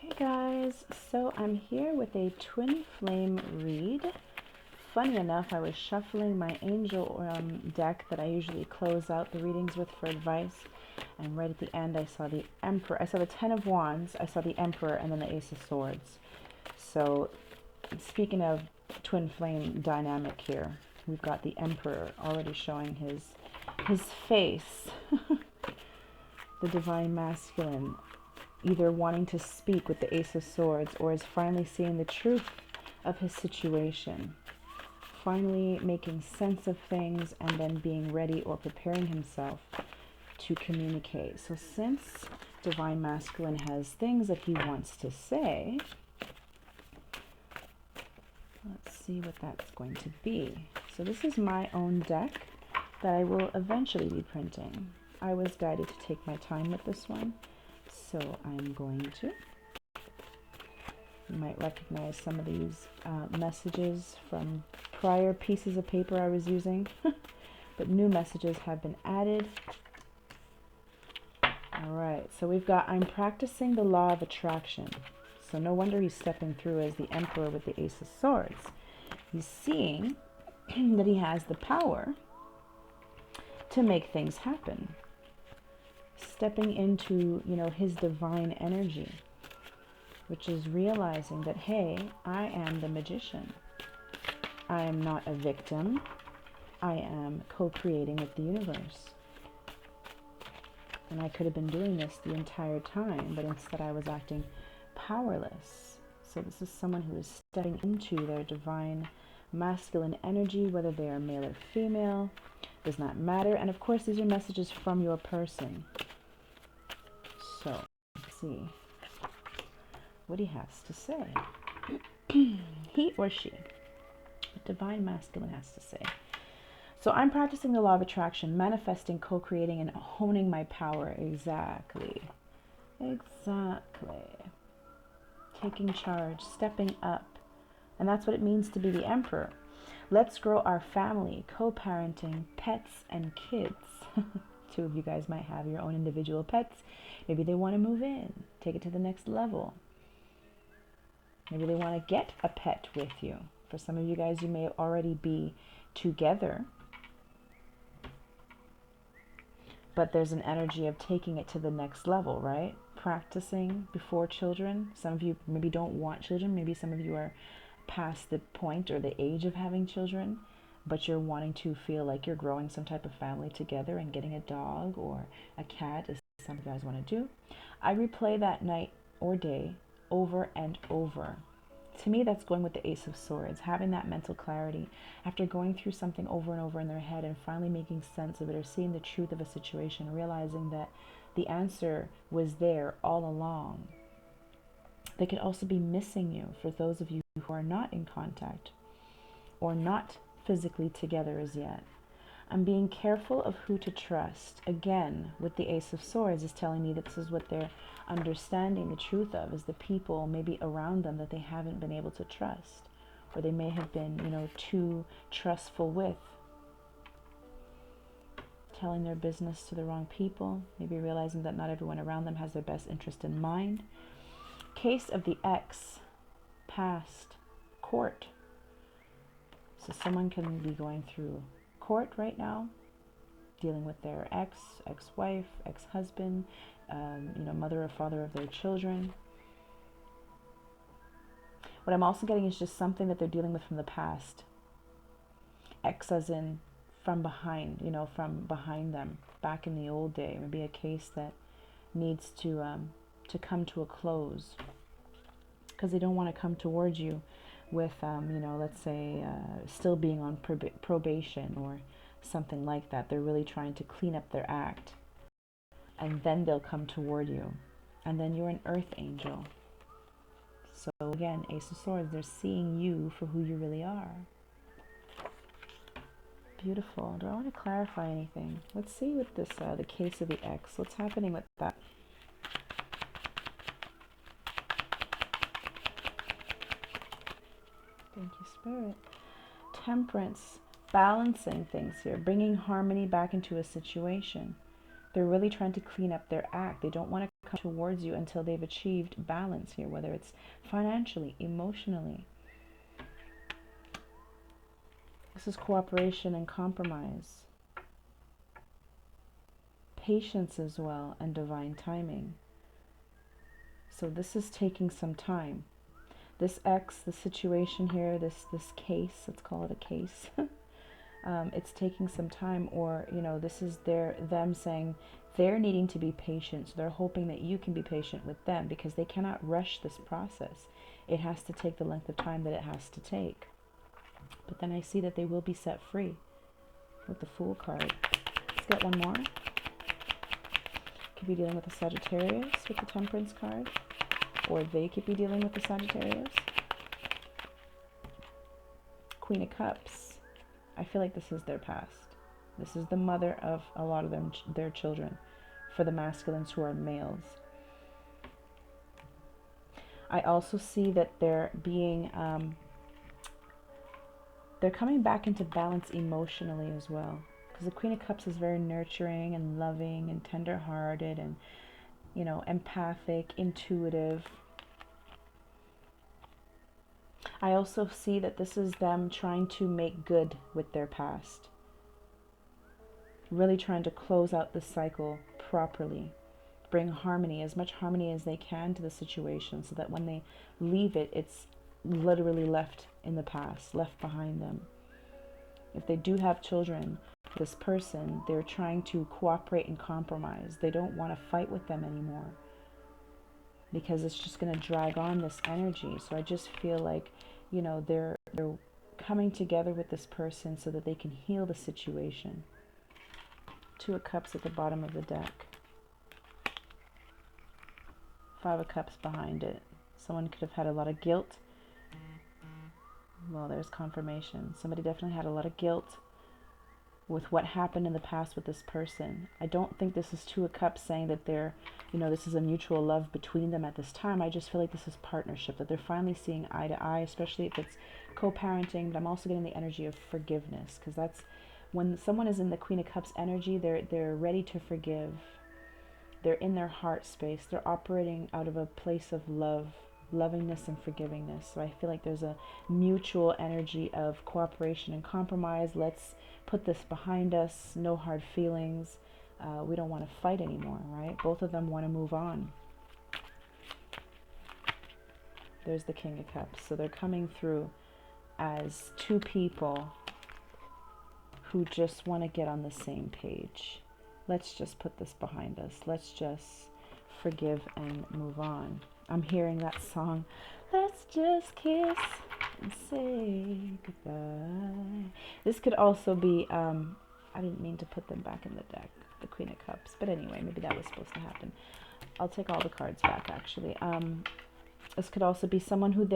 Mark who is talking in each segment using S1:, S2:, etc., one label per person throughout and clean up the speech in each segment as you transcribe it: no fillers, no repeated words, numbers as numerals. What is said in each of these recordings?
S1: Hey guys, so I'm here with a twin flame read. Funny enough, I was shuffling my angel deck that I usually close out the readings with for advice, and right at the end I saw the Emperor. I saw the Ten of Wands, I saw the Emperor, and then the Ace of Swords. So speaking of twin flame dynamic here, we've got the Emperor already showing his face, the divine masculine, either wanting to speak with the Ace of Swords or is finally seeing the truth of his situation, finally making sense of things and then being ready or preparing himself to communicate. So since divine masculine has things that he wants to say, let's see what that's going to be. So this is my own deck that I will eventually be printing. I was guided to take my time with this one. So I'm going to. You might recognize some of these messages from prior pieces of paper I was using, but new messages have been added. All right, so we've got, I'm practicing the law of attraction. So no wonder he's stepping through as the Emperor with the Ace of Swords. He's seeing that he has the power to make things happen. Stepping into, his divine energy, which is realizing that, hey, I am the magician. I am not a victim. I am co-creating with the universe. And I could have been doing this the entire time, but instead I was acting powerless. So this is someone who is stepping into their divine masculine energy, whether they are male or female, does not matter. And of course, these are messages from your person. So, let's see what he has to say. He or she, what divine masculine has to say. So I'm practicing the law of attraction, manifesting, co-creating, and honing my power. Exactly. Taking charge, stepping up. And that's what it means to be the Emperor. Let's grow our family, co-parenting, pets, and kids. Two of you guys might have your own individual pets. Maybe they want to move in, take it to the next level. Maybe they want to get a pet with you. For some of you guys, you may already be together, but there's an energy of taking it to the next level, right? Practicing before children. Some of you maybe don't want children. Maybe some of you are past the point or the age of having children, but you're wanting to feel like you're growing some type of family together and getting a dog or a cat, as some of you guys want to do. I replay that night or day over and over. To me, that's going with the Ace of Swords, having that mental clarity after going through something over and over in their head and finally making sense of it or seeing the truth of a situation, realizing that the answer was there all along. They could also be missing you for those of you who are not in contact or not physically together as yet. I'm being careful of who to trust. Again, with the Ace of Swords is telling me that this is what they're understanding the truth of, is the people maybe around them that they haven't been able to trust, or they may have been, too trustful with. Telling their business to the wrong people, maybe realizing that not everyone around them has their best interest in mind. Case of the ex, past, court. So someone can be going through court right now, dealing with their ex-wife, ex-husband, mother or father of their children. What I'm also getting is just something that they're dealing with from the past. Ex as in from behind, from behind them, back in the old day. Maybe a case that needs to come to a close because they don't want to come towards you with, let's say, still being on probation or something like that. They're really trying to clean up their act. And then they'll come toward you. And then you're an earth angel. So again, Ace of Swords, they're seeing you for who you really are. Beautiful. Do I want to clarify anything? Let's see with this, the case of the ex. What's happening with that? Thank you, Spirit. Temperance, balancing things here, bringing harmony back into a situation. They're really trying to clean up their act. They don't want to come towards you until they've achieved balance here, whether it's financially, emotionally. This is cooperation and compromise. Patience as well, and divine timing. So this is taking some time. This the situation here, this case, let's call it a case. It's taking some time, or this is them saying they're needing to be patient. So they're hoping that you can be patient with them, because they cannot rush this process. It has to take the length of time that it has to take. But then I see that they will be set free with the Fool card. Let's get one more. Could be dealing with the Sagittarius with the Temperance card, or they could be dealing with the Sagittarius. Queen of Cups. I feel like this is their past. This is the mother of a lot of their children, for the masculines who are males. I also see that they're being, they're coming back into balance emotionally as well. Because the Queen of Cups is very nurturing and loving and tender-hearted and, empathic, intuitive. I also see that this is them trying to make good with their past. Really trying to close out the cycle properly. Bring harmony, as much harmony as they can to the situation, so that when they leave it, it's literally left in the past, left behind them. If they do have children, this person, they're trying to cooperate and compromise. They don't want to fight with them anymore, because it's just going to drag on this energy. So I just feel like, they're coming together with this person so that they can heal the situation. Two of Cups at the bottom of the deck. Five of Cups behind it. Someone could have had a lot of guilt. Well, there's confirmation. Somebody definitely had a lot of guilt with what happened in the past with this person. I don't think this is Two of Cups saying that they're, this is a mutual love between them at this time. I just feel like this is partnership, that they're finally seeing eye to eye, especially if it's co-parenting. But I'm also getting the energy of forgiveness, because that's when someone is in the Queen of Cups energy, they're ready to forgive. They're in their heart space. They're operating out of a place of love, lovingness and forgivingness. So I feel like there's a mutual energy of cooperation and compromise. Let's put this behind us. No hard feelings. We don't want to fight anymore, right? Both of them want to move on. There's the King of Cups. So they're coming through as two people who just want to get on the same page. Let's just put this behind us. Let's just forgive and move on. I'm hearing that song, let's just kiss and say goodbye. This could also be, I didn't mean to put them back in the deck, the Queen of Cups. But anyway, maybe that was supposed to happen. I'll take all the cards back, actually. This could also be someone who,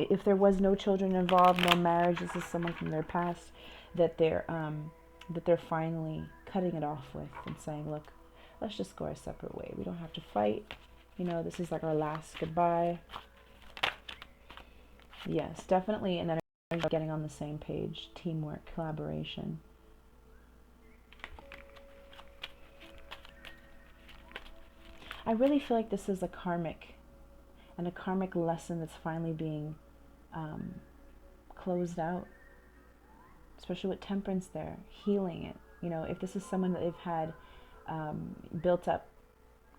S1: if there was no children involved, no marriage, this is someone from their past that they're finally cutting it off with and saying, look, let's just go our separate way. We don't have to fight. This is like our last goodbye. Yes, definitely an energy of getting on the same page, teamwork, collaboration. I really feel like this is a karmic lesson that's finally being closed out, especially with Temperance there, healing it. If this is someone that they've had built up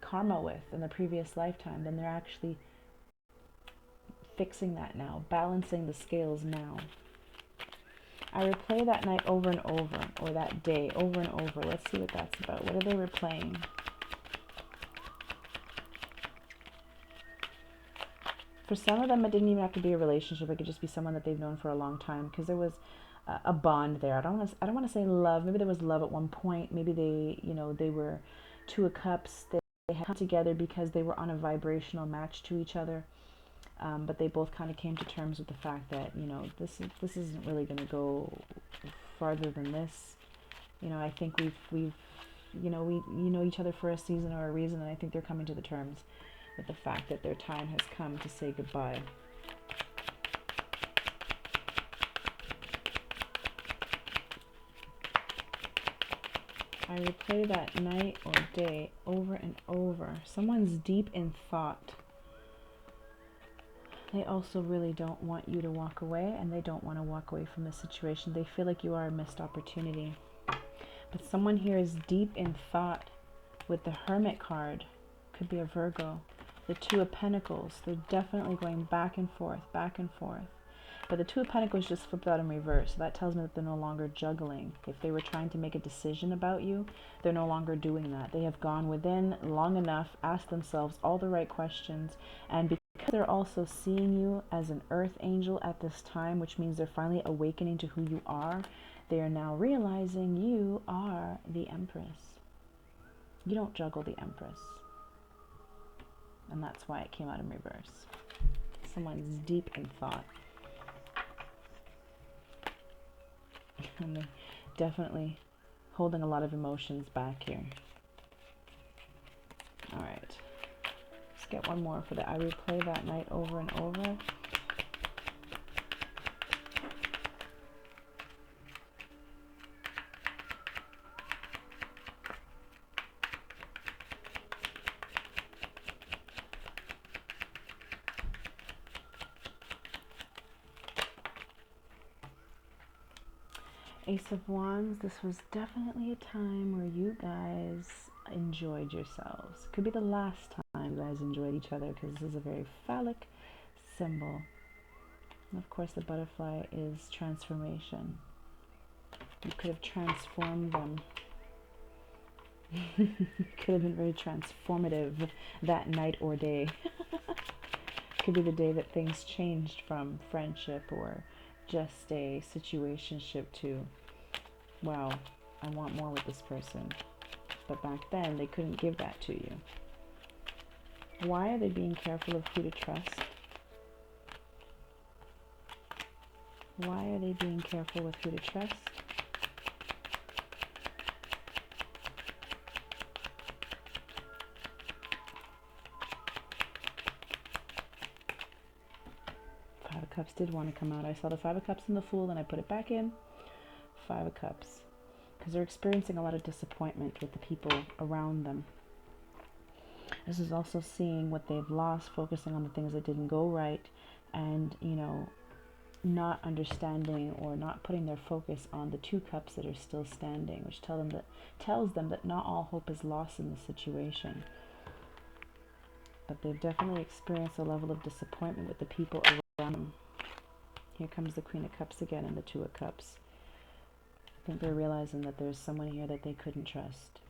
S1: karma with in the previous lifetime, then they're actually fixing that now, balancing the scales now. I replay that night over and over, or that day over and over. Let's see what that's about. What are they replaying? For some of them, it didn't even have to be a relationship. It could just be someone that they've known for a long time, because there was a bond there. I don't want to say love. Maybe there was love at one point. Maybe they were Two of Cups. They had come together because they were on a vibrational match to each other. But they both kind of came to terms with the fact that, this isn't really going to go farther than this. I think we know each other for a season or a reason, and I think they're coming to the terms with the fact that their time has come to say goodbye. I replay that night or day over and over. Someone's deep in thought. They also really don't want you to walk away, and they don't want to walk away from the situation. They feel like you are a missed opportunity. But someone here is deep in thought with the Hermit card. Could be a Virgo. The Two of Pentacles. They're definitely going back and forth, back and forth. But the Two of Pentacles just flipped out in reverse. So that tells me that they're no longer juggling. If they were trying to make a decision about you, they're no longer doing that. They have gone within long enough, asked themselves all the right questions, and because they're also seeing you as an earth angel at this time, which means they're finally awakening to who you are, they are now realizing you are the Empress. You don't juggle the Empress. And that's why it came out in reverse. Someone's deep in thought. And they're definitely holding a lot of emotions back here. All right. Let's get one more for the I replay that night over and over. Ace of Wands, this was definitely a time where you guys enjoyed yourselves. Could be the last time you guys enjoyed each other, because this is a very phallic symbol. And of course the butterfly is transformation. You could have transformed them. Could have been very transformative that night or day. Could be the day that things changed from friendship or just a situationship to, wow, I want more with this person. But back then, they couldn't give that to you. Why are they being careful of who to trust? Why are they being careful with who to trust? Five of Cups did want to come out. I saw the Five of Cups and the Fool, and I put it back in. Five of Cups. Because they're experiencing a lot of disappointment with the people around them. This is also seeing what they've lost, focusing on the things that didn't go right, and, you know, not understanding or not putting their focus on the Two Cups that are still standing, which tells them that not all hope is lost in the situation. But they've definitely experienced a level of disappointment with the people around them. Here comes the Queen of Cups again and the Two of Cups. I think they're realizing that there's someone here that they couldn't trust.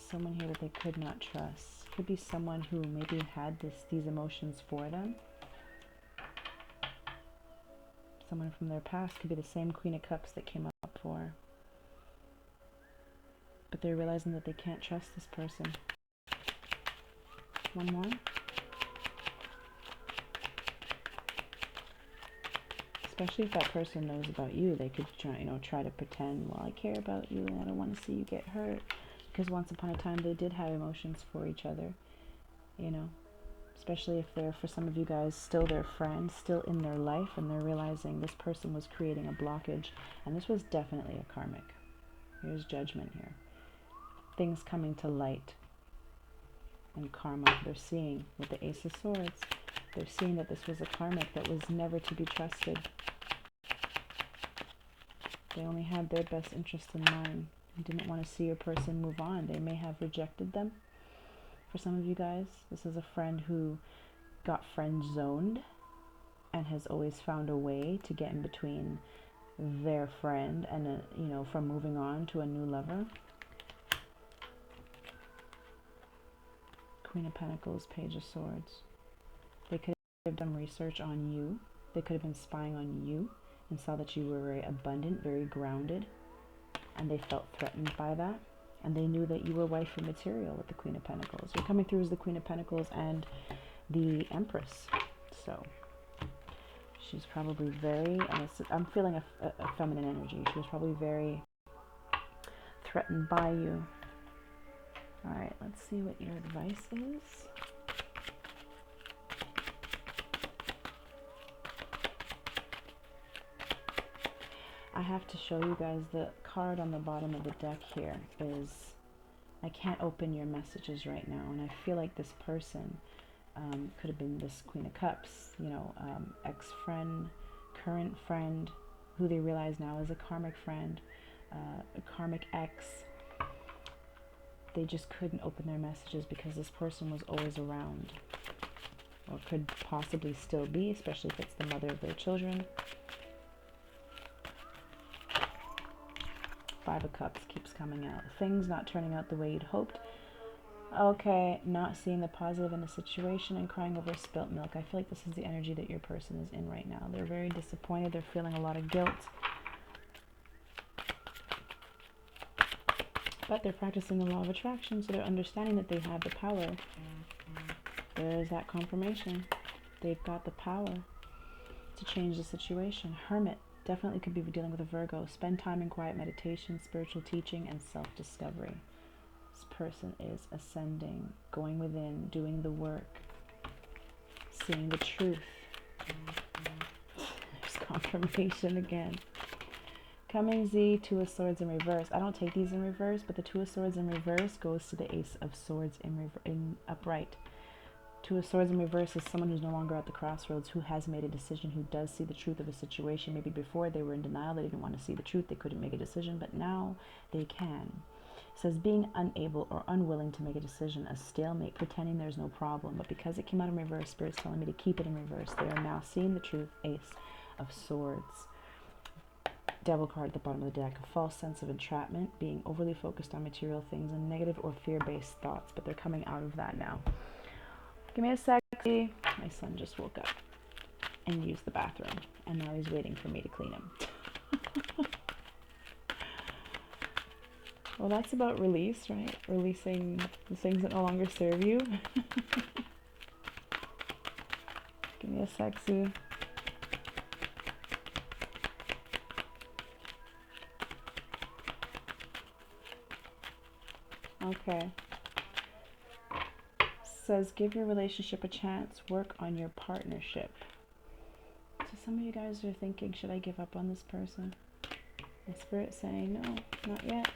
S1: Someone here that they could not trust. Could be someone who maybe had these emotions for them. Someone from their past. Could be the same Queen of Cups that came up before. But they're realizing that they can't trust this person. One more. Especially if that person knows about you, they could try to pretend, well, I care about you and I don't want to see you get hurt. Because once upon a time they did have emotions for each other, you know. Especially if they're, for some of you guys, still their friend, still in their life, and they're realizing this person was creating a blockage. And this was definitely a karmic. Here's judgment here. Things coming to light. And karma, they're seeing with the Ace of Swords. They're seeing that this was a karmic that was never to be trusted. They only had their best interest in mind and didn't want to see your person move on. They may have rejected them. For some of you guys, this is a friend who got friend zoned and has always found a way to get in between their friend and, from moving on to a new lover. Queen of Pentacles, Page of Swords. They could have done research on you. They could have been spying on you and saw that you were very abundant, very grounded, and they felt threatened by that. And they knew that you were wifey material with the Queen of Pentacles. You're coming through as the Queen of Pentacles and the Empress. So she's probably very, I'm feeling a feminine energy. She was probably very threatened by you. All right, let's see what your advice is. I have to show you guys the card on the bottom of the deck here is, I can't open your messages right now. And I feel like this person could have been this Queen of Cups, you know, ex-friend, current friend, who they realize now is a karmic friend, a karmic ex. They just couldn't open their messages because this person was always around, or could possibly still be, especially if it's the mother of their children. Five of Cups keeps coming out. Things not turning out the way you'd hoped. Okay, not seeing the positive in a situation and crying over spilt milk. I feel like this is the energy that your person is in right now. They're very disappointed. They're feeling a lot of guilt. But they're practicing the law of attraction, so they're understanding that they have the power. There's that confirmation. They've got the power to change the situation. Hermit definitely could be dealing with a Virgo. Spend time in quiet meditation, spiritual teaching, and self-discovery. This person is ascending, going within, doing the work, seeing the truth. There's confirmation again. Coming Z, Two of Swords in reverse. I don't take these in reverse, but the Two of Swords in reverse goes to the Ace of Swords in upright. Two of Swords in reverse is someone who's no longer at the crossroads, who has made a decision, who does see the truth of a situation. Maybe before they were in denial, they didn't want to see the truth, they couldn't make a decision, but now they can. It says being unable or unwilling to make a decision, a stalemate, pretending there's no problem. But because it came out in reverse, Spirit's telling me to keep it in reverse. They are now seeing the truth. Ace of Swords. Devil card at the bottom of the deck. A false sense of entrapment, being overly focused on material things and negative or fear-based thoughts. But they're coming out of that now. Give me a sec. My son just woke up and used the bathroom, and now he's waiting for me to clean him. Well, that's about release, right? Releasing the things that no longer serve you. Give me a sexy. Okay. Says give your relationship a chance, work on your partnership. So some of you guys are thinking, should I give up on this person? And Spirit saying, no, not yet.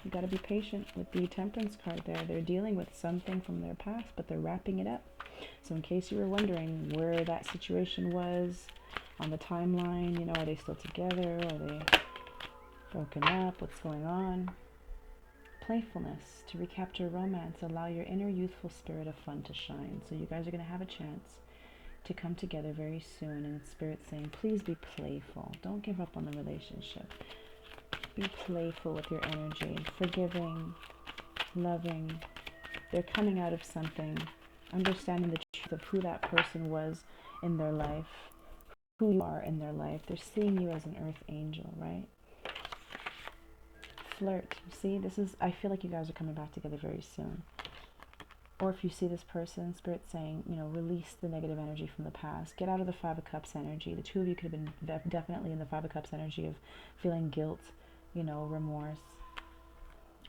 S1: You got to be patient with the Temperance card there. They're dealing with something from their past, but they're wrapping it up. So in case you were wondering where that situation was on the timeline, you know, are they still together? Are they broken up? What's going on? Playfulness, to recapture romance, allow your inner youthful spirit of fun to shine. So you guys are going to have a chance to come together very soon. And Spirit's saying, please be playful. Don't give up on the relationship. Be playful with your energy, forgiving, loving. They're coming out of something, understanding the truth of who that person was in their life, who you are in their life. They're seeing you as an earth angel, right? Flirt. See, this is, I feel like you guys are coming back together very soon. Or if you see this person, Spirit saying, you know, release the negative energy from the past. Get out of the Five of Cups energy. The two of you could have been definitely in the Five of Cups energy of feeling guilt, you know, remorse,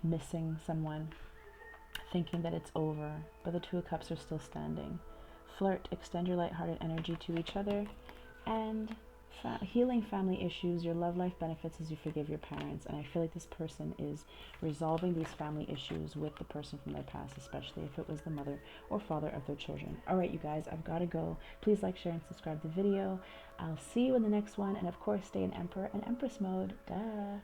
S1: missing someone, thinking that it's over. But the Two of Cups are still standing. Flirt. Extend your lighthearted energy to each other. And healing family issues, your love life benefits as you forgive your parents. And I feel like this person is resolving these family issues with the person from their past, especially if it was the mother or father of their children. All right, you guys, I've got to go. Please like, share, and subscribe to the video. I'll see you in the next one. And of course, stay in Emperor and Empress mode. Duh.